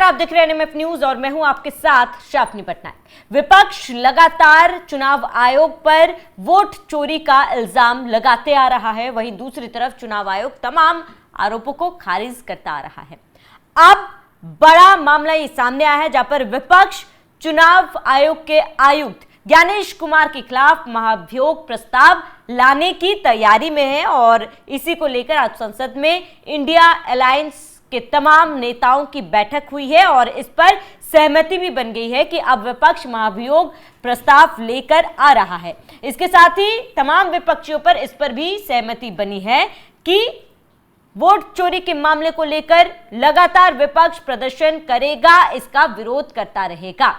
आप देख रहे हैं एनएमएफ न्यूज और मैं हूं आपके साथ शाफनी पटनायक। विपक्ष लगातार चुनाव आयोग पर वोट चोरी का इल्जाम लगाते आ रहा है, वहीं दूसरी तरफ चुनाव आयोग तमाम आरोपों को खारिज करता आ रहा है। अब बड़ा मामला ये सामने आया है जहां पर विपक्ष चुनाव आयोग के आयुक्त ज्ञानेश कुमार के खिलाफ महाभियोग प्रस्ताव लाने की तैयारी में है और इसी को लेकर आज संसद में इंडिया अलायंस के तमाम नेताओं की बैठक हुई है और इस पर सहमति भी बन गई है कि अब विपक्ष महाभियोग प्रस्ताव लेकर आ रहा है। इसके साथ ही तमाम विपक्षियों पर इस पर भी सहमति बनी है कि वोट चोरी के मामले को लेकर लगातार विपक्ष प्रदर्शन करेगा, इसका विरोध करता रहेगा।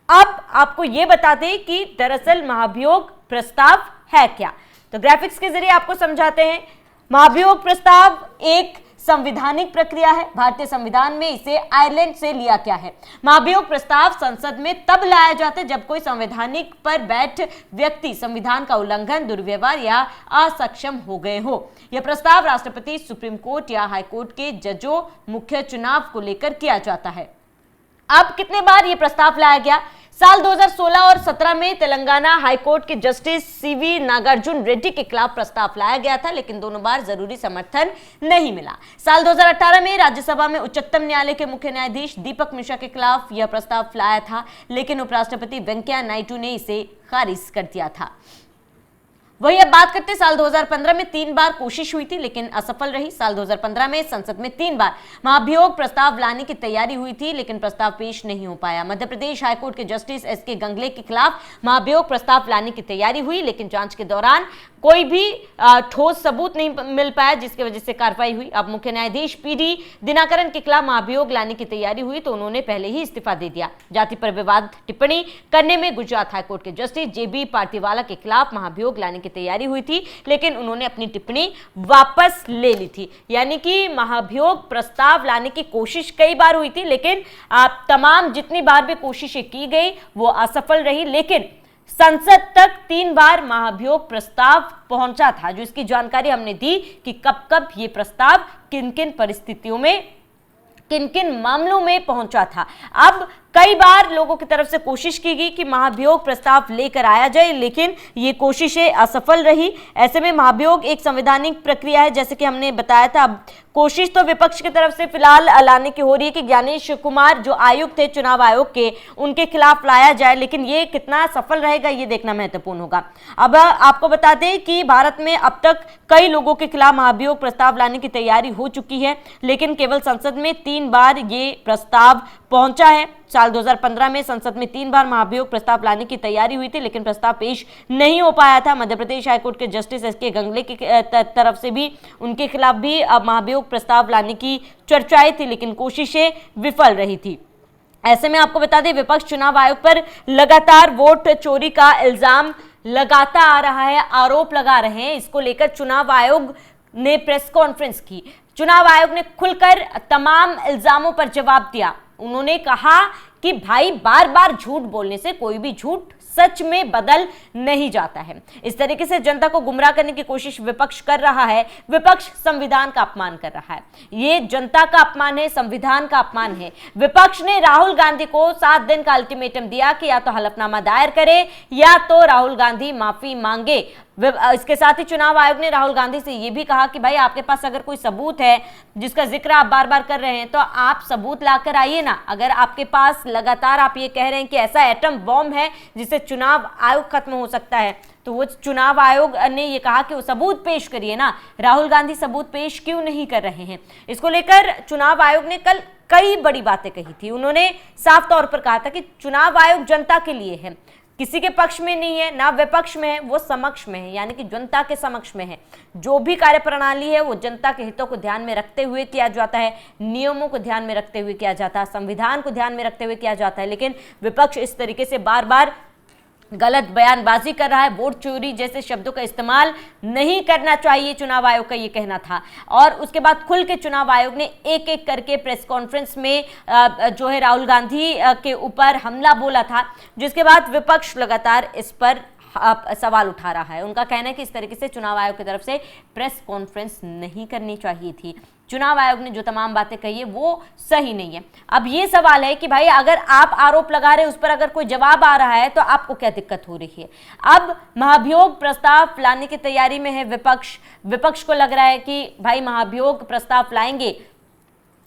अब आपको यह बता दें कि दरअसल महाभियोग प्रस्ताव है क्या, तो ग्राफिक्स के जरिए आपको समझाते हैं। महाभियोग प्रस्ताव एक संवैधानिक प्रक्रिया है। भारतीय संविधान में इसे आयरलैंड से लिया गया है। महाभियोग प्रस्ताव संसद में तब लाया जाता है जब कोई संवैधानिक पर बैठ व्यक्ति संविधान का उल्लंघन, दुर्व्यवहार या असक्षम हो गए हो। यह प्रस्ताव राष्ट्रपति, सुप्रीम कोर्ट या हाई कोर्ट के जजों, मुख्य चुनाव को लेकर किया जाता है। अब कितने बार यह प्रस्ताव लाया गया? साल 2016 और 17 में तेलंगाना हाईकोर्ट के जस्टिस सीवी नागार्जुन रेड्डी के खिलाफ प्रस्ताव लाया गया था, लेकिन दोनों बार जरूरी समर्थन नहीं मिला। साल 2018 में राज्यसभा में उच्चतम न्यायालय के मुख्य न्यायाधीश दीपक मिश्रा के खिलाफ यह प्रस्ताव लाया था, लेकिन उपराष्ट्रपति वेंकैया नायडू ने इसे खारिज कर दिया था। वही अब बात करते, साल 2015 में 3 बार कोशिश हुई थी लेकिन असफल रही। साल 2015 में संसद में 3 बार महाभियोग प्रस्ताव लाने की तैयारी हुई थी लेकिन प्रस्ताव पेश नहीं हो पाया। मध्य प्रदेश हाईकोर्ट के जस्टिस एसके गंगले के खिलाफ महाभियोग प्रस्ताव लाने की तैयारी हुई लेकिन जांच के दौरान कोई भी ठोस सबूत नहीं मिल पाया, जिसकी वजह से कार्रवाई हुई। अब मुख्य न्यायाधीश पीडी दिनाकरन के खिलाफ महाभियोग लाने की तैयारी हुई तो उन्होंने पहले ही इस्तीफा दे दिया। जाति पर विवाद टिप्पणी करने में गुजरात हाईकोर्ट के जस्टिस जेबी पार्टीवाला के खिलाफ महाभियोग लाने की तैयारी हुई थी लेकिन उन्होंने अपनी टिप्पणी वापस ले ली थी। यानी कि महाभियोग प्रस्ताव लाने की कोशिश कई बार हुई थी लेकिन तमाम जितनी बार भी कोशिशें की गई वो असफल रही, लेकिन संसद तक 3 बार महाभियोग प्रस्ताव पहुंचा था, जो इसकी जानकारी हमने दी कि कब कब ये प्रस्ताव किन किन परिस्थितियों में, किन किन मामलों में पहुंचा था। अब कई बार लोगों की तरफ से कोशिश की गई कि महाभियोग प्रस्ताव लेकर आया जाए लेकिन ये कोशिशें असफल रही। ऐसे में महाभियोग एक संवैधानिक प्रक्रिया है, जैसे कि हमने बताया था। अब कोशिश तो विपक्ष की तरफ से फिलहाल लाने की हो रही है कि ज्ञानेश कुमार जो आयुक्त थे चुनाव आयोग के, उनके खिलाफ लाया जाए, लेकिन ये कितना सफल रहेगा ये देखना महत्वपूर्ण होगा। अब आपको बता दें कि भारत में अब तक कई लोगों के खिलाफ महाभियोग प्रस्ताव लाने की तैयारी हो चुकी है लेकिन केवल संसद में 3 बार ये प्रस्ताव पहुंचा है। साल 2015 में संसद में 3 बार महाभियोग प्रस्ताव लाने की तैयारी हुई थी लेकिन प्रस्ताव पेश नहीं हो पाया था। मध्य प्रदेश हाईकोर्ट के जस्टिस एसके गंगले की तरफ से भी उनके खिलाफ भी महाभियोग प्रस्ताव लाने की चर्चाएं थी लेकिन कोशिशें विफल रही थी। ऐसे में आपको बता दें विपक्ष चुनाव आयोग पर लगातार वोट चोरी का इल्जाम लगाता आ रहा है, आरोप लगा रहे हैं। इसको लेकर चुनाव आयोग ने प्रेस कॉन्फ्रेंस की। चुनाव आयोग ने खुलकर तमाम इल्जामों पर जवाब दिया। उन्होंने कहा कि भाई बार बार झूठ बोलने से कोई भी झूठ सच में बदल नहीं जाता है। इस तरीके से जनता को गुमराह करने की कोशिश विपक्ष कर रहा है। विपक्ष संविधान का अपमान कर रहा है, ये जनता का अपमान है, संविधान का अपमान है। विपक्ष ने राहुल गांधी को 7 दिन का अल्टीमेटम दिया कि या तो हलफनामा दायर करे या तो राहुल गांधी माफी मांगे। इसके साथ ही चुनाव आयोग ने राहुल गांधी से यह भी कहा कि भाई आपके पास अगर कोई सबूत है जिसका जिक्र आप बार बार कर रहे हैं तो आप सबूत लाकर आइए ना। अगर आपके पास लगातार आप ये कह रहे हैं कि ऐसा एटम बॉम्ब है जिससे चुनाव आयोग खत्म हो सकता है तो वो चुनाव आयोग ने ये कहा कि वो सबूत पेश करिए ना। राहुल गांधी सबूत पेश क्यों नहीं कर रहे हैं? इसको लेकर चुनाव आयोग ने कल कई बड़ी बातें कही थी। उन्होंने साफ तौर पर कहा था कि चुनाव आयोग जनता के लिए है, किसी के पक्ष में नहीं है, ना विपक्ष में है, वो समक्ष में है, यानी कि जनता के समक्ष में है। जो भी कार्यप्रणाली है वो जनता के हितों को ध्यान में रखते हुए किया जाता है, नियमों को ध्यान में रखते हुए किया जाता है, संविधान को ध्यान में रखते हुए किया जाता है। लेकिन विपक्ष इस तरीके से बार बार गलत बयानबाजी कर रहा है। वोट चोरी जैसे शब्दों का इस्तेमाल नहीं करना चाहिए, चुनाव आयोग का ये कहना था। और उसके बाद खुल के चुनाव आयोग ने एक एक करके प्रेस कॉन्फ्रेंस में जो है राहुल गांधी के ऊपर हमला बोला था, जिसके बाद विपक्ष लगातार इस पर सवाल उठा रहा है। उनका कहना है कि इस तरीके से चुनाव आयोग की तरफ से प्रेस कॉन्फ्रेंस नहीं करनी चाहिए थी। चुनाव आयोग ने जो तमाम बातें कही है वो सही नहीं है। अब ये सवाल है कि भाई अगर आप आरोप लगा रहे हैं, उस पर अगर कोई जवाब आ रहा है तो आपको क्या दिक्कत हो रही है। अब महाभियोग प्रस्ताव लाने की तैयारी में है विपक्ष को लग रहा है कि भाई महाभियोग प्रस्ताव लाएंगे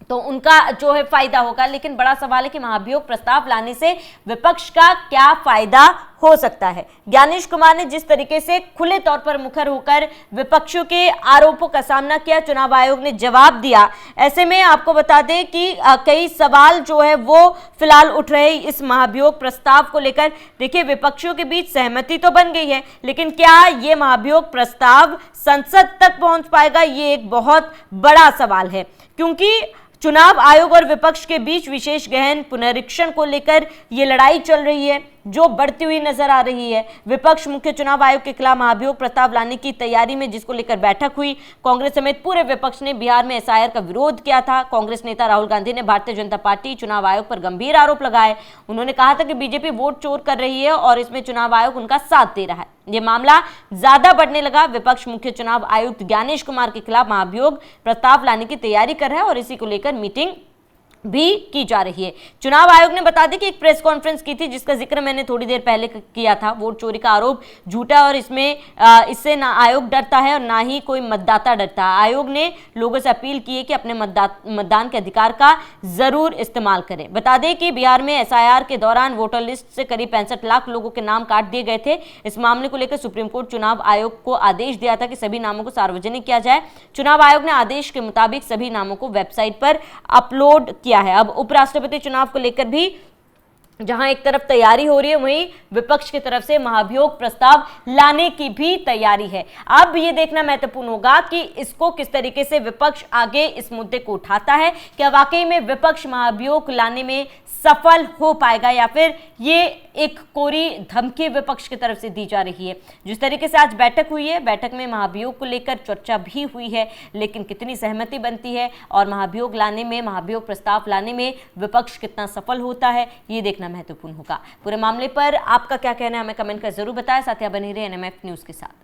तो उनका जो है फायदा होगा, लेकिन बड़ा सवाल है कि महाभियोग प्रस्ताव लाने से विपक्ष का क्या फायदा हो सकता है। ज्ञानेश कुमार ने जिस तरीके से खुले तौर पर मुखर होकर विपक्षों के आरोपों का सामना किया, चुनाव आयोग ने जवाब दिया। ऐसे में आपको बता दें कि कई सवाल जो है वो फिलहाल उठ रहे इस महाभियोग प्रस्ताव को लेकर। देखिए, विपक्षियों के बीच सहमति तो बन गई है, लेकिन क्या ये महाभियोग प्रस्ताव संसद तक पहुंच पाएगा, ये एक बहुत बड़ा सवाल है। क्योंकि चुनाव आयोग और विपक्ष के बीच विशेष गहन पुनरीक्षण को लेकर यह लड़ाई चल रही है जो बढ़ती हुई नजर आ रही है। विपक्ष मुख्य चुनाव आयोग के खिलाफ महाभियोग प्रस्ताव लाने की तैयारी में, जिसको लेकर बैठक हुई। कांग्रेस समेत पूरे विपक्ष ने बिहार में एसआईआर का विरोध किया था। कांग्रेस नेता राहुल गांधी ने भारतीय जनता पार्टी चुनाव आयोग पर गंभीर आरोप लगाए। उन्होंने कहा था कि बीजेपी वोट चोर कर रही है और इसमें चुनाव आयोग उनका साथ दे रहा है। यह मामला ज्यादा बढ़ने लगा। विपक्ष मुख्य चुनाव आयुक्त ज्ञानेश कुमार के खिलाफ महाभियोग प्रस्ताव लाने की तैयारी कर रहा है और इसी को लेकर मीटिंग भी की जा रही है। चुनाव आयोग ने बता दी कि एक प्रेस कॉन्फ्रेंस की थी, जिसका जिक्र मैंने थोड़ी देर पहले किया था। वोट चोरी का आरोप झूठा और इससे ना आयोग डरता है और ना ही कोई मतदाता डरता है। आयोग ने लोगों से अपील की है कि अपने मतदान के अधिकार का जरूर इस्तेमाल करें। बता दें कि बिहार में एसआईआर के दौरान वोटर लिस्ट से करीब 65 लाख लोगों के नाम काट दिए गए थे। इस मामले को लेकर सुप्रीम कोर्ट चुनाव आयोग को आदेश दिया था कि सभी नामों को सार्वजनिक किया जाए। चुनाव आयोग ने आदेश के मुताबिक सभी नामों को वेबसाइट पर अपलोड किया है। अब उपराष्ट्रपति चुनाव को लेकर भी जहां एक तरफ तैयारी हो रही है, वहीं विपक्ष की तरफ से महाभियोग प्रस्ताव लाने की भी तैयारी है। अब ये देखना महत्वपूर्ण होगा कि इसको किस तरीके से विपक्ष आगे इस मुद्दे को उठाता है। क्या वाकई में विपक्ष महाभियोग लाने में सफल हो पाएगा या फिर ये एक कोरी धमकी विपक्ष की तरफ से दी जा रही है। जिस तरीके से आज बैठक हुई है, बैठक में महाभियोग को लेकर चर्चा भी हुई है, लेकिन कितनी सहमति बनती है और महाभियोग लाने में, महाभियोग प्रस्ताव लाने में विपक्ष कितना सफल होता है, ये देखना महत्वपूर्ण होगा। पूरे मामले पर आपका क्या कहना है, हमें कमेंट कर जरूर बताएं। साथ ही बने रहिए एनएमएफ न्यूज के साथ।